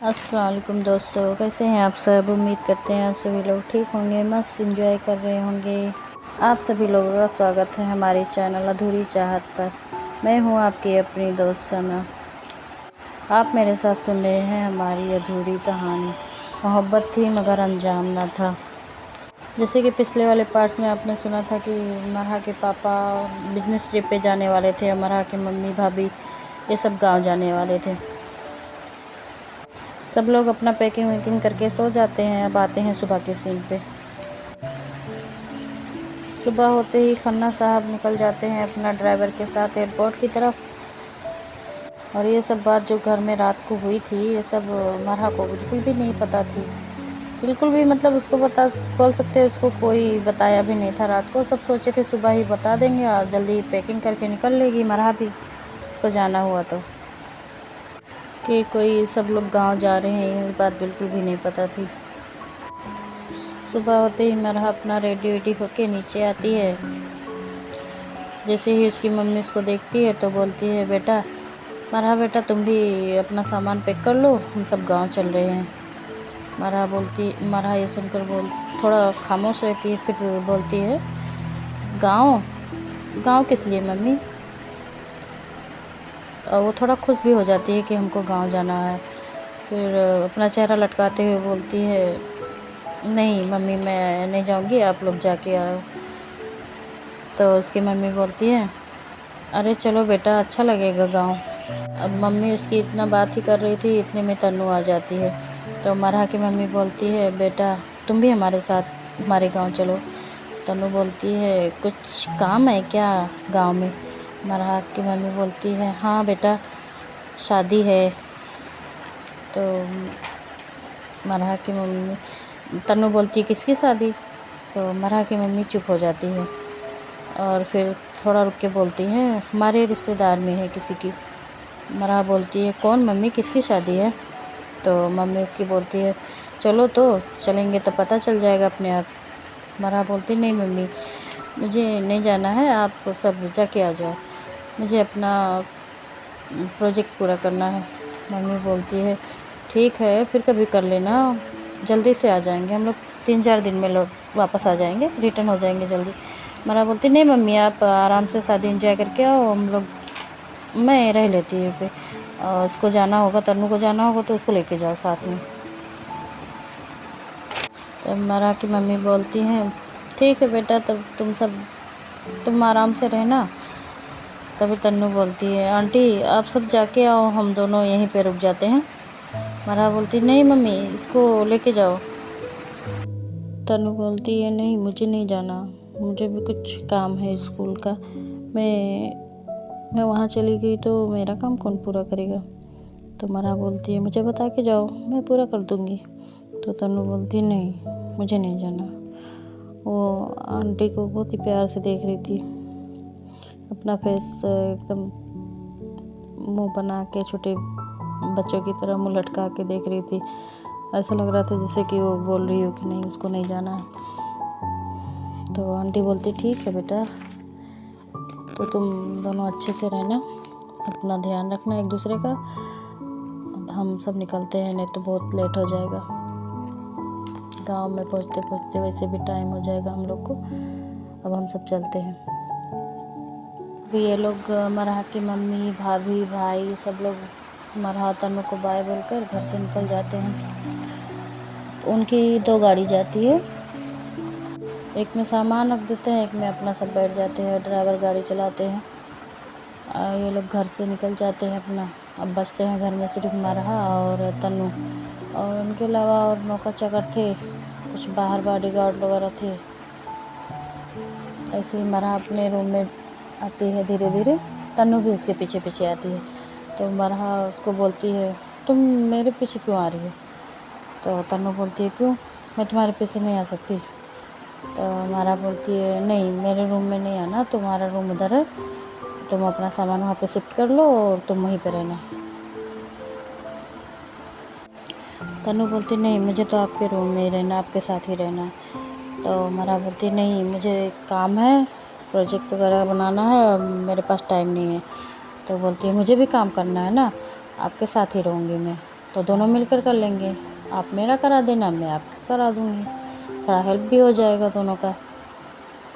अस्सलाम वालेकुम दोस्तों, कैसे हैं आप सब। उम्मीद करते हैं आप सभी लोग ठीक होंगे, मस्त एंजॉय कर रहे होंगे। आप सभी लोगों का स्वागत है हमारे चैनल अधूरी चाहत पर। मैं हूं आपकी अपनी दोस्त सना। आप मेरे साथ सुन रहे हैं हमारी अधूरी कहानी। मोहब्बत थी मगर अंजाम न था। जैसे कि पिछले वाले पार्ट्स में आपने सुना था कि मरहा के पापा बिजनेस ट्रिप पे जाने वाले थे और मरहा के मम्मी भाभी ये सब गाँव जाने वाले थे। सब लोग अपना पैकिंग वैकिंग करके सो जाते हैं। अब आते हैं सुबह के सीन पे। सुबह होते ही खन्ना साहब निकल जाते हैं अपना ड्राइवर के साथ एयरपोर्ट की तरफ। और ये सब बात जो घर में रात को हुई थी, ये सब मरहा को बिल्कुल भी नहीं पता थी। बिल्कुल भी मतलब उसको बोल सकते हैं उसको कोई बताया भी नहीं था रात को। सब सोचे थे सुबह ही बता देंगे और जल्दी पैकिंग करके निकल लेगी मरहा भी, उसको जाना हुआ तो। कि कोई सब लोग गांव जा रहे हैं ये बात बिल्कुल भी नहीं पता थी। सुबह होते ही मरहा अपना रेडी वेडी होके नीचे आती है। जैसे ही उसकी मम्मी उसको देखती है तो बोलती है, बेटा मरहा बेटा तुम भी अपना सामान पैक कर लो, हम सब गांव चल रहे हैं। मरहा ये सुनकर थोड़ा खामोश रहती है, फिर बोलती है, गांव गांव किस लिए मम्मी। और वो थोड़ा खुश भी हो जाती है कि हमको गांव जाना है। फिर अपना चेहरा लटकाते हुए बोलती है, नहीं मम्मी मैं नहीं जाऊंगी, आप लोग जाके आओ। तो उसकी मम्मी बोलती है, अरे चलो बेटा अच्छा लगेगा गांव। अब मम्मी उसकी इतना बात ही कर रही थी, इतने में तन्नू आ जाती है। तो मरहा की मम्मी बोलती है, बेटा तुम भी हमारे साथ हमारे गांव चलो। तन्नू बोलती है, कुछ काम है क्या गांव में। मरहा की मम्मी बोलती है, हाँ बेटा शादी है। तो मरहा की मम्मी तन्नू बोलती है, किसकी शादी। तो मरहा की मम्मी चुप हो जाती है और फिर थोड़ा रुक के बोलती है, हमारे रिश्तेदार में है किसी की। मरहा बोलती है, कौन मम्मी किसकी शादी है। तो मम्मी उसकी बोलती है, चलो तो चलेंगे तो पता चल जाएगा अपने आप। मरहा बोलती, नहीं मम्मी मुझे नहीं जाना है, आप सब जाके आ जाओ, मुझे अपना प्रोजेक्ट पूरा करना है। मम्मी बोलती है, ठीक है फिर कभी कर लेना, जल्दी से आ जाएंगे हम लोग, 3-4 दिन में वापस आ जाएंगे, रिटर्न हो जाएंगे जल्दी। मरहा बोलती, नहीं मम्मी आप आराम से शादी एंजॉय करके आओ, हम लोग मैं रह लेती हूँ पे। और उसको जाना होगा, तन्नू को जाना होगा तो उसको लेके जाओ साथ में। तो मरहा की मम्मी बोलती हैं, ठीक है बेटा तब तुम आराम से रहना। तभी तन्नू बोलती है, आंटी आप सब जाके आओ, हम दोनों यहीं पे रुक जाते हैं। मरहा बोलती, नहीं मम्मी इसको लेके जाओ। तन्नू बोलती है, नहीं मुझे नहीं जाना, मुझे भी कुछ काम है स्कूल का, मैं वहाँ चली गई तो मेरा काम कौन पूरा करेगा। तो मरहा बोलती है, मुझे बता के जाओ मैं पूरा कर दूँगी। तो तन्नू बोलती है, नहीं मुझे नहीं जाना। वो आंटी को बहुत ही प्यार से देख रही थी, अपना फेस एकदम मुंह बना के छोटे बच्चों की तरह मुंह लटका के देख रही थी। ऐसा लग रहा था जैसे कि वो बोल रही हो कि नहीं उसको नहीं जाना है। तो आंटी बोलती, ठीक है बेटा तो तुम दोनों अच्छे से रहना, अपना ध्यान रखना एक दूसरे का। अब हम सब निकलते हैं, नहीं तो बहुत लेट हो जाएगा, गांव में पहुंचते पहुंचते वैसे भी टाइम हो जाएगा हम लोग को। अब हम सब चलते हैं। अभी ये लोग मरहा की मम्मी भाभी भाई सब लोग मरहा तन्नू को बाय बोलकर घर से निकल जाते हैं। उनकी 2 गाड़ी जाती है, एक में सामान रख देते हैं, एक में अपना सब बैठ जाते हैं, ड्राइवर गाड़ी चलाते हैं। ये लोग घर से निकल जाते हैं अपना। अब बचते हैं घर में सिर्फ मरहा और तन्नू, और उनके अलावा और नौकर चाकर थे, कुछ बाहर बॉडीगार्ड वगैरह थे। ऐसे ही मरहा अपने रूम में आती है धीरे धीरे, तन्नू भी उसके पीछे पीछे आती है। तो मरहा उसको बोलती है, तुम मेरे पीछे क्यों आ रही हो। तो तन्नू बोलती है, क्यों मैं तुम्हारे पीछे नहीं आ सकती। तो मरहा बोलती है, नहीं मेरे रूम में नहीं आना, तुम्हारा रूम उधर है, तुम अपना सामान वहाँ पे शिफ्ट कर लो और तुम वहीं पे रहना। तन्नू बोलती, नहीं मुझे तो आपके रूम में ही रहना, आपके साथ ही रहना। तो मरहा बोलती, नहीं मुझे काम है, प्रोजेक्ट वगैरह बनाना है, मेरे पास टाइम नहीं है। तो बोलती है, मुझे भी काम करना है ना, आपके साथ ही रहूँगी मैं। तो दोनों मिलकर कर लेंगे, आप मेरा करा देना, मैं आपका करा दूँगी, थोड़ा हेल्प भी हो जाएगा दोनों का।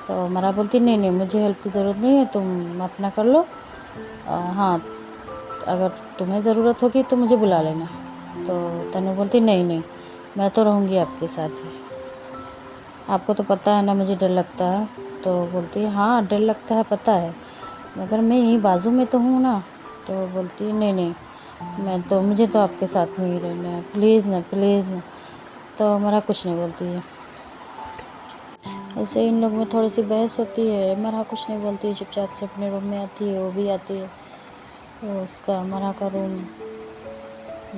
तो मरा बोलती नहीं नहीं, मुझे हेल्प की ज़रूरत नहीं है, तुम अपना कर लो। हाँ, अगर तुम्हें ज़रूरत होगी तो मुझे बुला लेना। तो तनु बोलती नहीं नहीं, मैं तो रहूँगी आपके साथ ही, आपको तो पता है ना मुझे डर लगता है। तो बोलती है हाँ डर लगता है पता है, मगर मैं यहीं बाजू में तो हूँ ना। तो बोलती है नहीं नहीं, मुझे तो आपके साथ में ही रहना है, प्लीज़ ना प्लीज़ ना। तो मरा कुछ नहीं बोलती है। ऐसे इन लोग में थोड़ी सी बहस होती है, मरा कुछ नहीं बोलती है, चुपचाप से अपने रूम में आती है, वो भी आती है। तो उसका मरा का रूम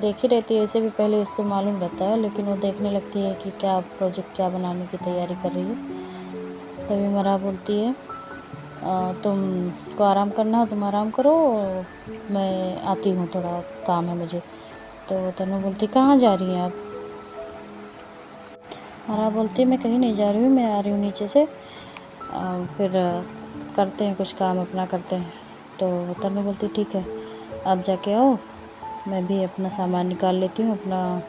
देख ही रहती है, ऐसे भी पहले उसको मालूम रहता है, लेकिन वो देखने लगती है कि क्या प्रोजेक्ट क्या बनाने की तैयारी कर रही है। तभी मरा बोलती है तुमको आराम करना हो तुम आराम करो, मैं आती हूँ, थोड़ा काम है मुझे। तो तनु बोलती कहाँ जा रही हैं आप? मरा बोलती है मैं कहीं नहीं जा रही हूँ, मैं आ रही हूँ नीचे से, फिर करते हैं कुछ काम अपना करते हैं। तो तनु बोलती ठीक है आप जाके आओ, मैं भी अपना सामान निकाल लेती हूँ, अपना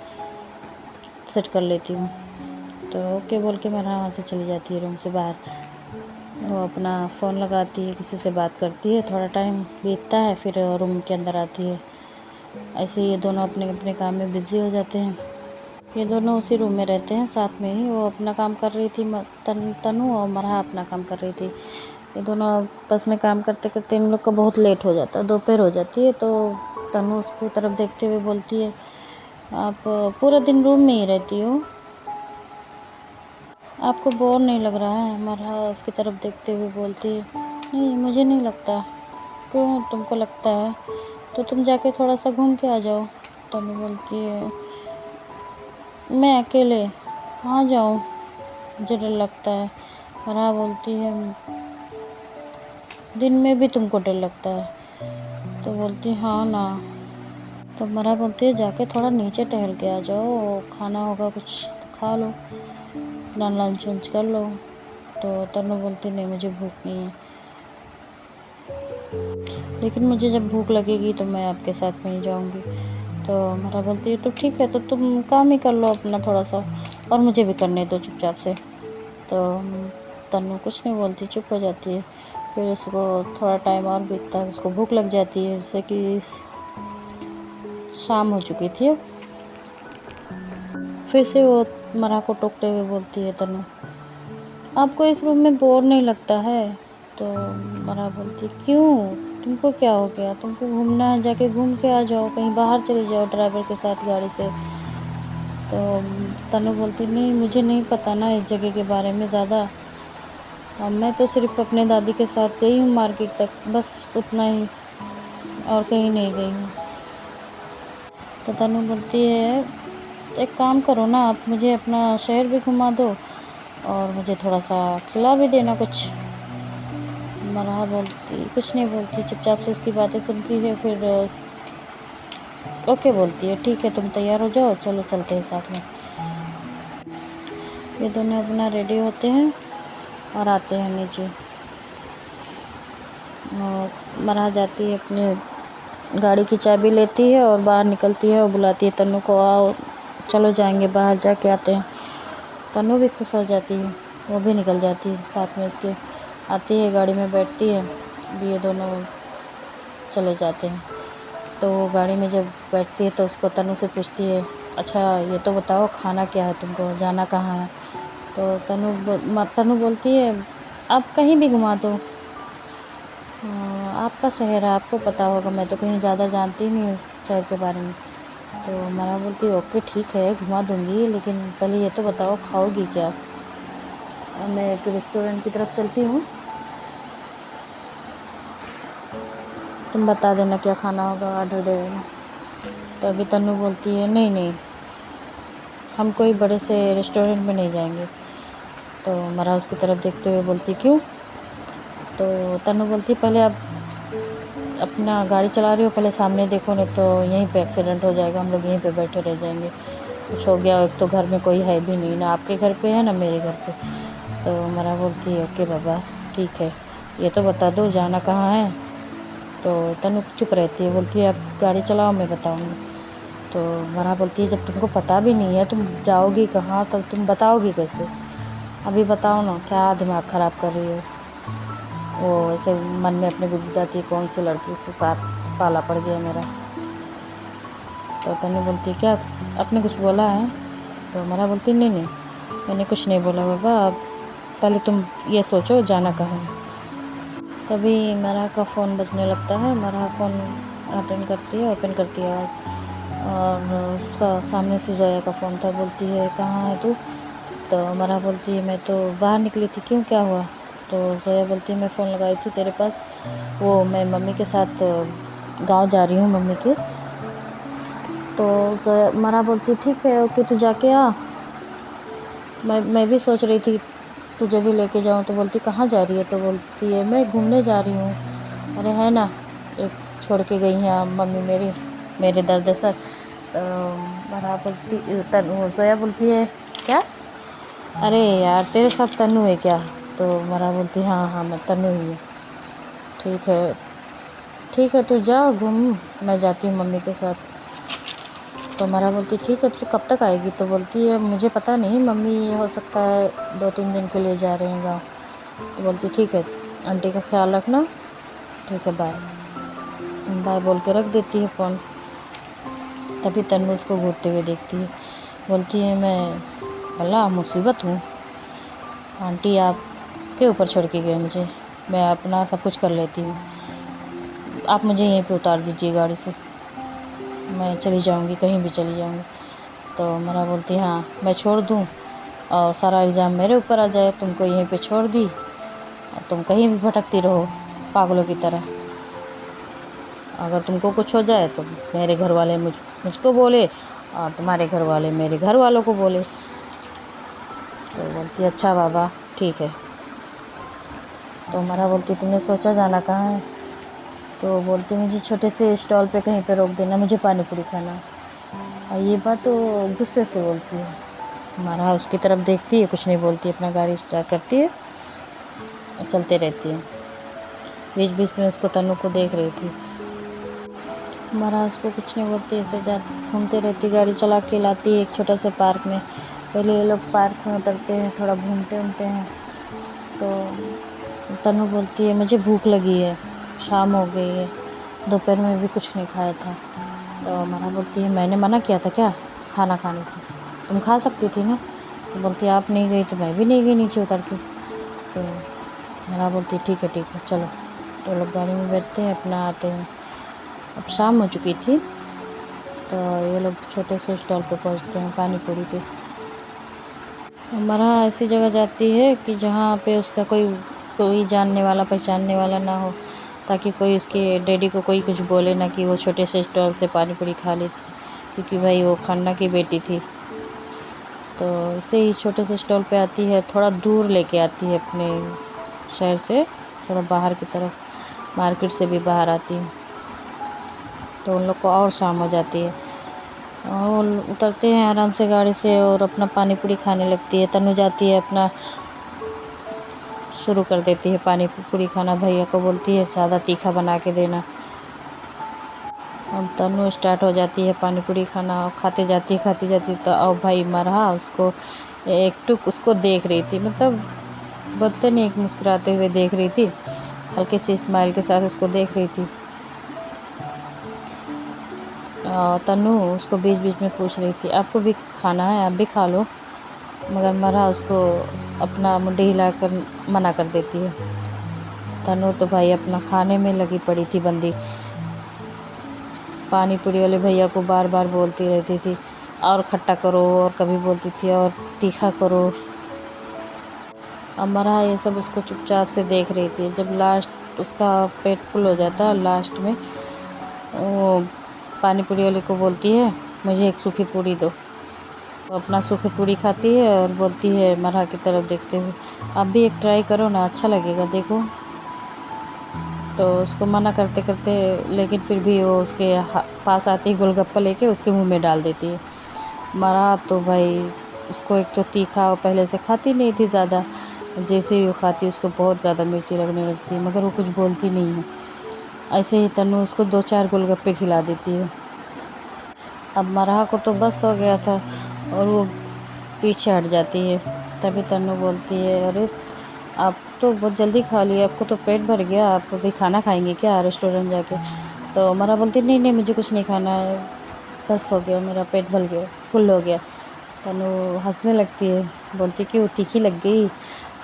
सेट कर लेती हूँ। तो ओके बोल के मेरा वहाँ से चली जाती है रूम से बाहर। वो अपना फ़ोन लगाती है, किसी से बात करती है, थोड़ा टाइम बीतता है, फिर रूम के अंदर आती है। ऐसे ये दोनों अपने अपने काम में बिज़ी हो जाते हैं। ये दोनों उसी रूम में रहते हैं साथ में ही। वो अपना काम कर रही थी, तनु, और मरहा अपना काम कर रही थी। ये दोनों आपस में काम करते करते इन लोग को बहुत लेट हो जाता है, दोपहर हो जाती है। तो तनु उसको तरफ देखते हुए बोलती है आप पूरा दिन रूम में ही रहती हो, आपको बोर नहीं लग रहा है? मरहा उसकी तरफ देखते हुए बोलती है नहीं मुझे नहीं लगता। क्यों तुमको लगता है? तो तुम जाके थोड़ा सा घूम के आ जाओ। तनु बोलती है मैं अकेले कहाँ जाऊँ, मुझे डर लगता है। मरहा बोलती है दिन में भी तुमको डर लगता है? तो बोलती है हाँ ना। तो मरहा बोलती है जाके थोड़ा नीचे टहल के आ जाओ, खाना होगा कुछ तो खा लो, अपना लंच वंच कर लो। तो तनु बोलती नहीं मुझे भूख नहीं है, लेकिन मुझे जब भूख लगेगी तो मैं आपके साथ में ही जाऊंगी। तो मरहा बोलती है तो ठीक है, तो तुम काम ही कर लो अपना थोड़ा सा, और मुझे भी करने दो चुपचाप से। तो तनु कुछ नहीं बोलती, चुप हो जाती है। फिर उसको थोड़ा टाइम और बीतता है, उसको भूख लग जाती है, जैसे कि शाम हो चुकी थी। फिर से वो मरहा को टोकते हुए बोलती है तनु आपको इस रूम में बोर नहीं लगता है? तो मरहा बोलती क्यों, तुमको क्या हो गया, तुमको घूमना है जाके घूम के आ जाओ, कहीं बाहर चले जाओ ड्राइवर के साथ गाड़ी से। तो तनु बोलती नहीं मुझे नहीं पता ना इस जगह के बारे में ज़्यादा, मैं तो सिर्फ अपने दादी के साथ गई हूँ मार्केट तक, बस उतना ही, और कहीं नहीं गई हूँ। तो तनु बोलती है एक काम करो ना, आप मुझे अपना शहर भी घुमा दो और मुझे थोड़ा सा खिला भी देना कुछ। मरहा बोलती कुछ नहीं बोलती, चुपचाप से उसकी बातें सुनती है। फिर ओके बोलती है ठीक है तुम तैयार हो जाओ, चलो चलते हैं साथ में। ये दोनों अपना रेडी होते हैं और आते हैं नीचे। और मरहा जाती है अपनी गाड़ी की चाबी लेती है और बाहर निकलती है और बुलाती है तनु को आओ चलो जाएंगे बाहर जाके आते हैं। तनु भी खुश हो जाती है, वो भी निकल जाती है साथ में उसके, आती है गाड़ी में बैठती है, ये दोनों चले जाते हैं। तो वो गाड़ी में जब बैठती है तो उसको तनु से पूछती है अच्छा ये तो बताओ खाना क्या है, तुमको जाना कहाँ है? तो तनु बोलती है आप कहीं भी घुमा दो, आपका शहर है आपको पता होगा, मैं तो कहीं ज़्यादा जानती नहीं हूँ शहर के बारे में। तो मरा बोलती है ओके ठीक है घुमा दूँगी, लेकिन पहले ये तो बताओ खाओगी क्या? मैं एक रेस्टोरेंट की तरफ चलती हूँ, तुम बता देना क्या खाना होगा, ऑर्डर दे देना। तो अभी तनु बोलती है नहीं नहीं, हम कोई बड़े से रेस्टोरेंट में नहीं जाएंगे। तो मरा उसकी तरफ देखते हुए बोलती क्यों? तो तनु बोलती पहले आप अपना गाड़ी चला रही हो, पहले सामने देखो, नहीं तो यहीं पे एक्सीडेंट हो जाएगा, हम लोग यहीं पे बैठे रह जाएंगे, कुछ हो गया, एक तो घर में कोई है भी नहीं, ना आपके घर पे है ना मेरे घर पे। तो मरा बोलती है ओके बाबा ठीक है, ये तो बता दो जाना कहाँ है? तो तनु चुप रहती है, बोलती है आप गाड़ी चलाओ मैं बताऊँगी। तो मरा बोलती है जब तुमको पता भी नहीं है तुम जाओगी कहाँ, तब तुम बताओगी कैसे? अभी बताओ ना, क्या दिमाग ख़राब कर रही हो? वो ऐसे मन में अपने गुदगुदाती कौन सी लड़की से साथ पाला पड़ गया मेरा। तो तन्नू बोलती है क्या आपने कुछ बोला है? तो मरा बोलती नहीं नहीं मैंने कुछ नहीं बोला बाबा, अब पहले तुम ये सोचो जाना कहाँ है। तभी मरा का फ़ोन बजने लगता है। मरा फ़ोन अटेंड करती है, ओपन करती है आवाज़, और उसका सामने से जोया का फ़ोन था। बोलती है कहाँ है तू? तो मरा बोलती है मैं तो बाहर निकली थी, क्यों क्या हुआ? तो जोया बोलती है मैं फ़ोन लगाई थी तेरे पास, वो मैं मम्मी के साथ गांव जा रही हूँ मम्मी के। तो जोया मरा बोलती ठीक है ओके तू जाके आ। मैं भी सोच रही थी तुझे भी लेके जाऊँ। तो बोलती कहाँ जा रही है? तो बोलती है मैं घूमने जा रही हूँ। अरे है ना, एक छोड़ के गई हैं मम्मी मेरे दर्द सर। तो मरा बोलती जोया बोलती है क्या? अरे यार तेरे साथ तन्नू है क्या? तो मरा बोलती हाँ हाँ मैं तन्नू ही हूँ। ठीक है तू जा घूम, मैं जाती हूँ मम्मी के साथ। तो मरा बोलती ठीक है तू कब तक आएगी? तो बोलती है मुझे पता नहीं मम्मी, हो सकता है 2-3 दिन के लिए जा रहे हैं गाँव। तो बोलती ठीक है आंटी का ख्याल रखना, ठीक है बाय। बाय बोल के रख देती है फ़ोन। तभी तन्नू उसको घूरते हुए देखती है। बोलती है मैं अल्लाह मुसीबत हूँ, आंटी आपके ऊपर छोड़ के गए मुझे, मैं अपना सब कुछ कर लेती हूँ, आप मुझे यहीं पे उतार दीजिए गाड़ी से, मैं चली जाऊँगी कहीं भी चली जाऊँगी। तो मरा बोलती हाँ मैं छोड़ दूँ और सारा इल्ज़ाम मेरे ऊपर आ जाए, तुमको यहीं पे छोड़ दी और तुम कहीं भी भटकती रहो पागलों की तरह। अगर तुमको कुछ हो जाए तो मेरे घर वाले मुझको बोले और तुम्हारे घर वाले मेरे घर वालों को बोले। तो बोलती अच्छा बाबा ठीक है। तो मरा बोलती तुमने सोचा जाना कहाँ है? तो बोलती मुझे छोटे से स्टॉल पे कहीं पे रोक देना, मुझे पानी पूरी खाना है। और ये बात तो गुस्से से बोलती है। मरा उसकी तरफ देखती है, कुछ नहीं बोलती, अपना गाड़ी स्टार्ट करती है और चलते रहती है। बीच बीच में उसको तन्नू को देख रही थी। मरा उसको कुछ नहीं बोलती, ऐसे जा घूमते रहती, गाड़ी चला के लाती है एक छोटा सा पार्क में। पहले ये लोग पार्क में उतरते हैं, थोड़ा घूमते घूमते हैं। तो तन्नू बोलती है मुझे भूख लगी है, शाम हो गई है, दोपहर में भी कुछ नहीं खाया था। तो मरा बोलती है मैंने मना किया था क्या खाना खाने से? तुम खा सकती थी ना। तो बोलती है आप नहीं गई तो मैं भी नहीं गई नीचे उतर के। तो मरा बोलती ठीक है चलो। तो लोग गाड़ी में बैठते हैं, अपना आते हैं। अब शाम हो चुकी थी, तो ये लोग छोटे से स्टॉल पे पहुंचते हैं पानी पूरी के। मरा ऐसी जगह जाती है कि जहाँ पे उसका कोई जानने वाला पहचानने वाला ना हो, ताकि कोई उसके डैडी को कोई कुछ बोले ना कि वो छोटे से स्टॉल से पानी पूरी खा ली थी, क्योंकि भाई वो खन्ना की बेटी थी। तो इसे ही छोटे से स्टॉल पे आती है, थोड़ा दूर लेके आती है अपने शहर से, थोड़ा बाहर की तरफ, मार्केट से भी बाहर आती है। तो उन लोग को और शाम हो जाती है और उतरते हैं आराम से गाड़ी से और अपना पानी पूरी खाने लगती है। तन्नू जाती है अपना शुरू कर देती है पानी पूरी खाना, भैया को बोलती है ज़्यादा तीखा बना के देना। अब तन्नू स्टार्ट हो जाती है पानी पूरी खाना, खाते जाती तो अब भाई मरा उसको एक टुक उसको देख रही थी, मतलब बोलते नहीं एक मुस्कुराते हुए देख रही थी, हल्के से स्माइल के साथ उसको देख रही थी। तन्नू उसको बीच बीच में पूछ रही थी आपको भी खाना है, आप भी खा लो, मगर मरा उसको अपना मुंडी हिलाकर मना कर देती है। तन्नू तो भाई अपना खाने में लगी पड़ी थी बंदी, पानी पूरी वाले भैया को बार बार बोलती रहती थी और खट्टा करो, और कभी बोलती थी और तीखा करो। अब मरा ये सब उसको चुपचाप से देख रही थी। जब लास्ट उसका पेट फुल हो जाता है, लास्ट में वो पानी पूरी वाले को बोलती है मुझे एक सूखी पूरी दो। वो अपना सूखी पूरी खाती है और बोलती है मरा की तरफ देखते हुए आप भी एक ट्राई करो ना, अच्छा लगेगा देखो। तो उसको मना करते करते, लेकिन फिर भी वो उसके पास आती ही गोलगप्पा लेके उसके मुंह में डाल देती है। मरा तो भाई उसको एक तो तीखा पहले से खाती नहीं थी ज़्यादा, जैसे ही वो खाती उसको बहुत ज़्यादा मिर्ची लगने लगती है, मगर वो कुछ बोलती नहीं है। ऐसे ही तन्नू उसको 2-4 गोलगप्पे खिला देती है। अब मरहा को तो बस हो गया था और वो पीछे हट जाती है। तभी तन्नू बोलती है, अरे आप तो बहुत जल्दी खा लिए, आपको तो पेट भर गया, आप अभी खाना खाएंगे क्या रेस्टोरेंट जाके? तो मरहा बोलती नहीं नहीं, मुझे कुछ नहीं खाना है, बस हो गया, मेरा पेट भर गया, फुल हो गया। तन्नू हंसने लगती है, बोलती क्यों, तीखी लग गई,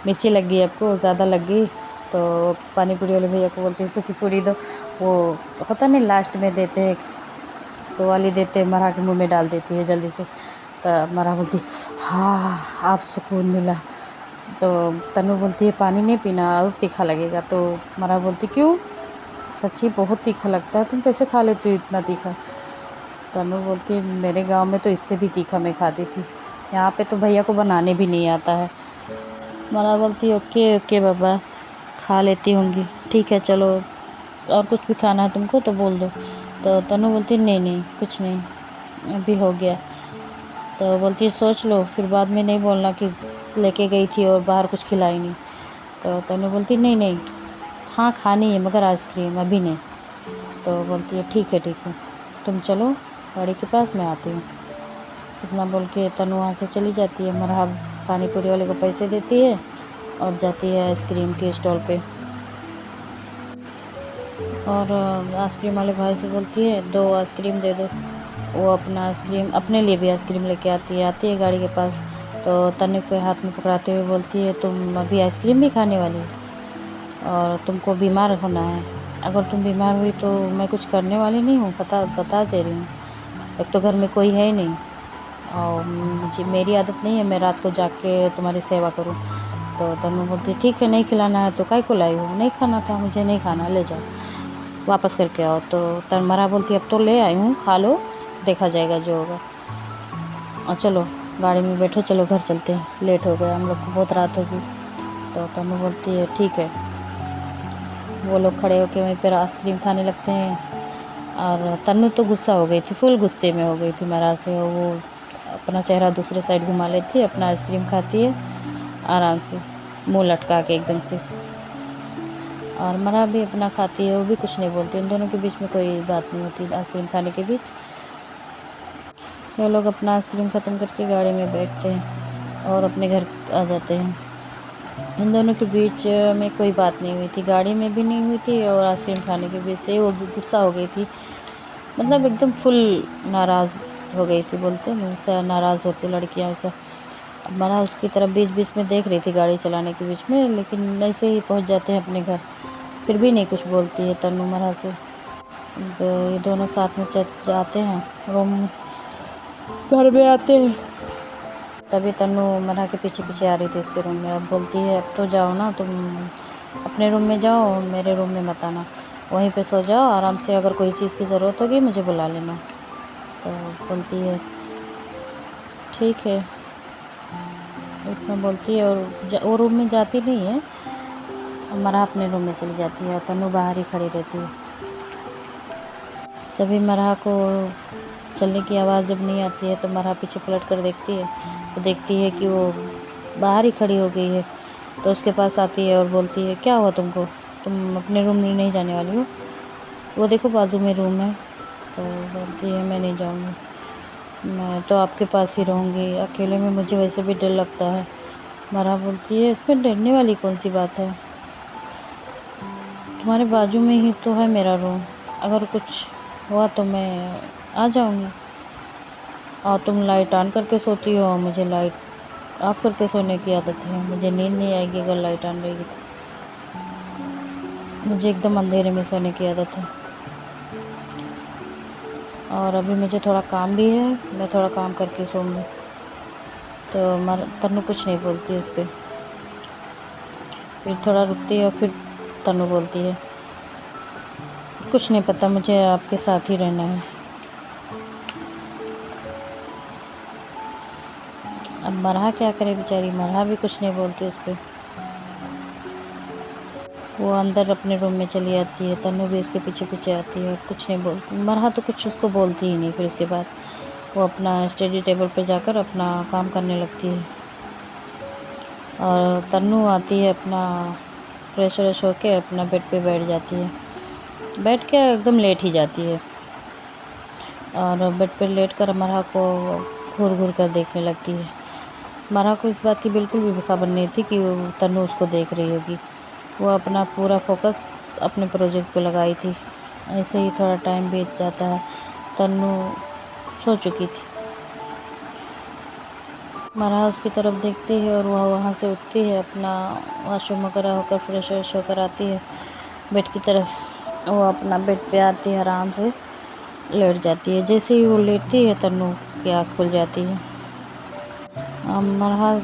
मिर्ची लग गई आपको, ज़्यादा लग गई? तो पानी पूरी वाले भैया को बोलती है सूखी पूरी दो। वो होता नहीं लास्ट में देते हैं, वो वाली देते हैं, मरहा के मुंह में डाल देती है जल्दी से। तो मरहा बोलती हाँ आप सुकून मिला। तो तन्नू बोलती है पानी नहीं पीना, और तीखा लगेगा। तो मरहा बोलती क्यों, सच्ची बहुत तीखा लगता है, तुम कैसे खा लेती हो इतना तीखा? तन्नू बोलती है मेरे गांव में तो इससे भी तीखा मैं खाती थी, यहाँ पे तो भैया को बनाने भी नहीं आता है। मरहा बोलती है ओके ओके बाबा, खा लेती होंगी, ठीक है चलो, और कुछ भी खाना है तुमको तो बोल दो। तो तन्नू बोलती नहीं नहीं कुछ नहीं, अभी हो गया। तो बोलती है सोच लो, फिर बाद में नहीं बोलना कि लेके गई थी और बाहर कुछ खिलाई नहीं। तो तन्नू बोलती नहीं नहीं, हाँ खानी है मगर आइसक्रीम अभी नहीं। तो बोलती है ठीक है, तुम चलो गाड़ी के पास, मैं आती हूँ। इतना बोल के तन्नू वहाँ से चली जाती है। मरहा पानी पूरी वाले को पैसे देती है और जाती है आइसक्रीम के स्टॉल पे, और आइसक्रीम वाले भाई से बोलती है 2 आइसक्रीम दे दो। वो अपना आइसक्रीम, अपने लिए भी आइसक्रीम लेके आती है गाड़ी के पास। तो तन्नू के हाथ में पकड़ाते हुए बोलती है तुम अभी आइसक्रीम भी खाने वाली हो, और तुमको बीमार होना है, अगर तुम बीमार हुई तो मैं कुछ करने वाली नहीं हूँ, बता दे रही हूँ। एक तो घर में कोई है ही नहीं, और मुझे मेरी आदत नहीं है मैं रात को जाग के तुम्हारी सेवा करूं। तो तन्नू बोलती ठीक है, नहीं खिलाना है तो काय को लाई हो, नहीं खाना था, मुझे नहीं खाना, ले जाओ वापस करके आओ। तो मरहा बोलती अब तो ले आई हूँ, खा लो, देखा जाएगा जो होगा, और चलो गाड़ी में बैठो, चलो घर चलते हैं, लेट हो गया हम लोग को, बहुत रात होगी। तो तन्नू बोलती है ठीक है। वो लोग खड़े होकर वहीं पर आइसक्रीम खाने लगते हैं, और तन्नू तो गुस्सा हो गई थी, फुल गुस्से में हो गई थी मरहा से। और वो अपना चेहरा दूसरे साइड घुमा लेती है, अपना आइसक्रीम खाती है आराम से, मुंह लटका के एकदम से। और मरहा भी अपना खाती है, वो भी कुछ नहीं बोलती, उन दोनों के बीच में कोई बात नहीं होती आइसक्रीम खाने के बीच। वो लोग अपना आइसक्रीम ख़त्म करके गाड़ी में बैठते हैं और अपने घर आ जाते हैं। इन दोनों के बीच में कोई बात नहीं हुई थी, गाड़ी में भी नहीं हुई थी, और आइसक्रीम खाने के बीच से वो गुस्सा हो गई थी, मतलब एकदम फुल नाराज़ हो गई थी, बोलते हैं ऐसा नाराज़ होती लड़कियां ऐसा। अब मरहा उसकी तरफ बीच बीच में देख रही थी गाड़ी चलाने के बीच में, लेकिन ऐसे ही पहुंच जाते हैं अपने घर, फिर भी नहीं कुछ बोलती है तन्नू मरहा से। तो ये दोनों साथ में जाते हैं रूम में, घर में आते हैं। तभी तन्नू मरहा के पीछे पीछे आ रही थी उसके रूम में। अब बोलती है अब तो जाओ ना, तुम अपने रूम में जाओ, मेरे रूम में मत आना, वहीं पे सो जाओ आराम से, अगर कोई चीज़ की ज़रूरत होगी मुझे बुला लेना। तो बोलती है ठीक है, इतना बोलती है, और वो रूम में जाती नहीं है, मरहा अपने रूम में चली जाती है, और तन्नू बाहर ही खड़ी रहती है। तभी मरहा को चलने की आवाज़ जब नहीं आती है तो मरहा पीछे पलट कर देखती है, तो देखती है कि वो बाहर ही खड़ी हो गई है। तो उसके पास आती है और बोलती है क्या हुआ तुमको, तुम अपने रूम में नहीं जाने वाली हो, वो देखो बाजू में रूम है। तो बोलती है मैं नहीं जाऊँगी, मैं तो आपके पास ही रहूँगी, अकेले में मुझे वैसे भी डर लगता है। मरहा बोलती है इसमें डरने वाली कौन सी बात है, तुम्हारे बाजू में ही तो है मेरा रूम, अगर कुछ हुआ तो मैं आ जाऊँगी, और तुम लाइट ऑन करके सोती हो, मुझे लाइट ऑफ़ करके सोने की आदत है, मुझे नींद नहीं आएगी अगर लाइट ऑन रहेगी तो, मुझे एकदम अंधेरे में सोने की आदत है, और अभी मुझे थोड़ा काम भी है, मैं थोड़ा काम करके सोऊंगी। तो तन्नू कुछ नहीं बोलती उस पर, फिर थोड़ा रुकती है और फिर तन्नू बोलती है कुछ नहीं पता, मुझे आपके साथ ही रहना है। अब मरहा क्या करे बेचारी, मरहा भी कुछ नहीं बोलती उस पर, वो अंदर अपने रूम में चली जाती है, तन्नू भी उसके पीछे पीछे आती है और कुछ नहीं बोलती। मरहा तो कुछ उसको बोलती ही नहीं। फिर उसके बाद वो अपना स्टडी टेबल पे जाकर अपना काम करने लगती है, और तन्नू आती है अपना फ्रेश व्रेश होके अपना बेड पे बैठ जाती है, बैठ के एकदम लेट ही जाती है। اور بیڈ پہ لیٹ کر مرحا کو گھور گھور کر دیکھنے لگتی ہے۔ مرحا کو اس بات کی بالکل بھی خبر نہیں تھی کہ تنو اس کو دیکھ رہی ہوگی۔ وہ اپنا پورا فوکس اپنے پروجیکٹ پہ لگائی تھی۔ ایسے ہی تھوڑا ٹائم بیت جاتا ہے۔ تنو سو چکی تھی۔ مرحا اس کی طرف دیکھتی ہے اور وہ وہاں سے اٹھتی ہے، اپنا واش روم وغیرہ ہو کر فریش ہو کر آتی ہے بیڈ کی طرف۔ وہ اپنا بیڈ پہ آتی ہے، آرام سے لیٹ جاتی ہے۔ جیسے ہی وہ لیٹتی ہے تنو کی آنکھ کھل جاتی ہے۔ مرحا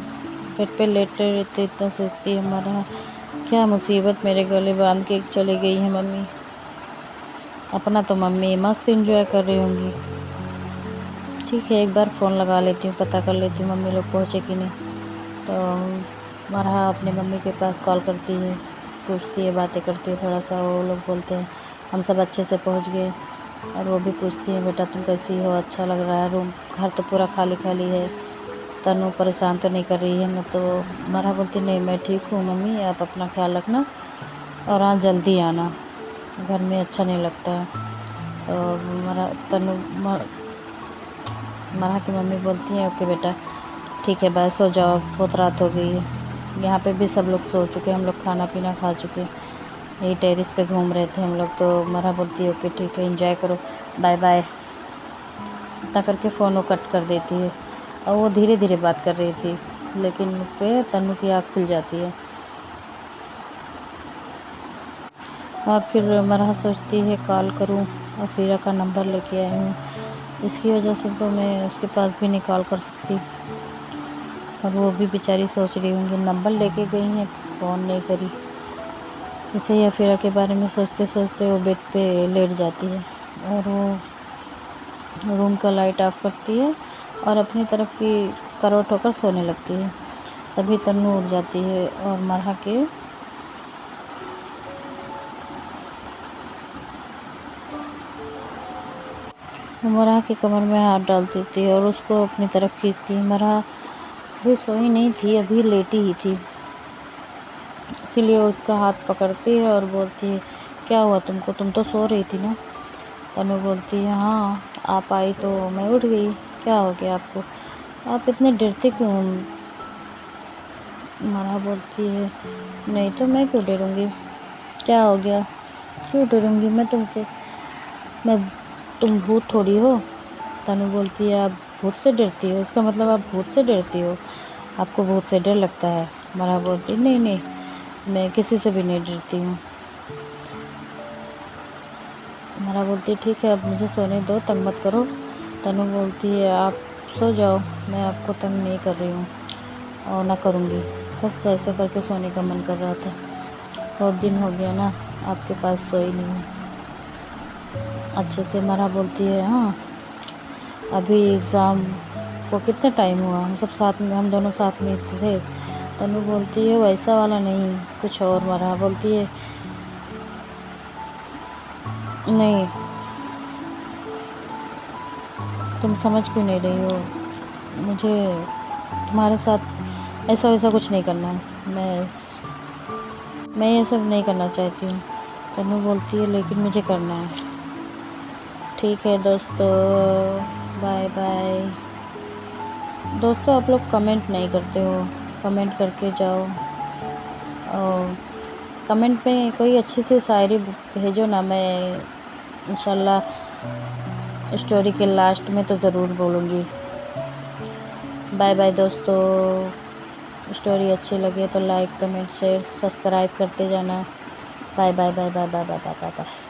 بیڈ پہ لیٹے رہتے اتنا سوچتی ہے، مرحا کیا مصیبت میرے گلے باندھ کے چلی گئی ہے ممی۔ اپنا تو ممی مست انجوائے کر رہی ہوں گی۔ ٹھیک ہے، ایک بار فون لگا لیتی ہوں، پتہ کر لیتی ہوں ممی لوگ پہنچے کہ نہیں۔ تو مرحا اپنی ممی کے پاس کال کرتی ہے، پوچھتی ہے، باتیں کرتی ہے تھوڑا سا۔ وہ لوگ بولتے ہیں ہم سب اچھے سے پہنچ گئے۔ اور وہ بھی پوچھتی ہیں بیٹا تم کیسی ہو، اچھا لگ رہا ہے روم، گھر تو پورا خالی خالی ہے، تنو پریشان تو نہیں کر رہی ہے نا؟ تو مرحا بولتی نہیں میں ٹھیک ہوں ممی، آپ اپنا خیال رکھنا اور ہاں جلدی آنا، گھر میں اچھا نہیں لگتا ہے۔ تو مرحا کی ممی بولتی ہیں اوکے بیٹا ٹھیک ہے بائے، سو جاؤ، بہت رات ہو گئی ہے۔ یہاں پہ بھی سب لوگ سو چکے، ہم لوگ کھانا پینا کھا چکے، یہی ٹیرس پہ گھوم رہے تھے ہم لوگ۔ تو مرحا بولتی ہے اوکے ٹھیک ہے، انجوائے کرو، بائے بائے، اتنا کر کے فون وہ کٹ کر دیتی ہے۔ اور وہ دھیرے دھیرے بات کر رہی تھی، لیکن اس پہ تنو کی آنکھ کھل جاتی ہے۔ اور پھر مرحا سوچتی ہے کال کروں، افیرہ کا نمبر لے کے آئی ہوں، اس کی وجہ سے تو میں اس کے پاس بھی نہیں کال کر سکتی۔ اور وہ بھی بیچاری سوچ رہی ہوں گی نمبر لے کے گئی ہیں، فون نہیں کری۔ اسے ہی افیرہ کے بارے میں سوچتے سوچتے وہ بیڈ پہ لیٹ جاتی ہے اور وہ روم کا لائٹ آف کرتی ہے اور اپنی طرف کی کروٹ ہو کر سونے لگتی ہے۔ تبھی تنو اٹھ جاتی ہے اور مرحا کی کمر میں ہاتھ ڈال دیتی ہے اور اس کو اپنی طرف کھینچتی ہے۔ مرحا ابھی سوئی نہیں تھی، ابھی لیٹی ہی تھی، اسی لیے اس کا ہاتھ پکڑتی ہے اور بولتی ہے کیا ہوا تم کو، تم تو سو رہی تھی نا؟ تنو بولتی ہے ہاں آپ آئی تو میں اٹھ گئی، کیا ہو گیا آپ کو، آپ اتنے ڈرتے کیوں؟ مرحا بولتی ہے نہیں تو میں کیوں ڈروں گی، کیا ہو گیا، کیوں ڈروں گی میں تم سے، تم بھوت تھوڑی ہو۔ تنو بولتی ہے آپ بھوت سے ڈرتی ہو، اس کا مطلب آپ بھوت سے ڈرتی ہو، آپ کو بھوت سے ڈر لگتا ہے۔ مرحا بولتی نہیں نہیں میں کسی سے بھی نہیں ڈرتی ہوں۔ مرحا بولتی ٹھیک ہے اب مجھے سونے دو، تنگ مت کرو۔ تنو بولتی ہے آپ سو جاؤ، میں آپ کو تنگ نہیں کر رہی ہوں اور نہ کروں گی، بس ایسے کر کے سونے کا من کر رہا تھا، بہت دن ہو گیا نا آپ کے پاس سوئی نہیں ہوں اچھے سے۔ مرحا بولتی ہے ہاں ابھی ایگزام کو کتنا ٹائم ہوا، ہم سب ساتھ میں، ہم دونوں ساتھ میں تھے۔ تنو بولتی ہے ویسا والا نہیں، کچھ اور۔ مرحا بولتی ہے نہیں تم سمجھ کیوں نہیں رہی ہو، مجھے تمہارے ساتھ ایسا ویسا کچھ نہیں کرنا ہے، میں یہ سب نہیں کرنا چاہتی ہوں۔ تنو بولتی ہے لیکن مجھے کرنا ہے۔ ٹھیک ہے دوستو، بائے بائے۔ دوستو آپ لوگ کمنٹ نہیں کرتے ہو، کمنٹ کر کے جاؤ، اور کمنٹ میں کوئی اچھی سی شاعری بھیجو نا، میں انشاءاللہ اسٹوری کے لاسٹ میں تو ضرور بولوں گی۔ بائے بائے دوستو، اسٹوری اچھی لگے تو لائک کمنٹ شیئر سبسکرائب کرتے جانا۔ Bye bye bye bye bye bye bye bye bye.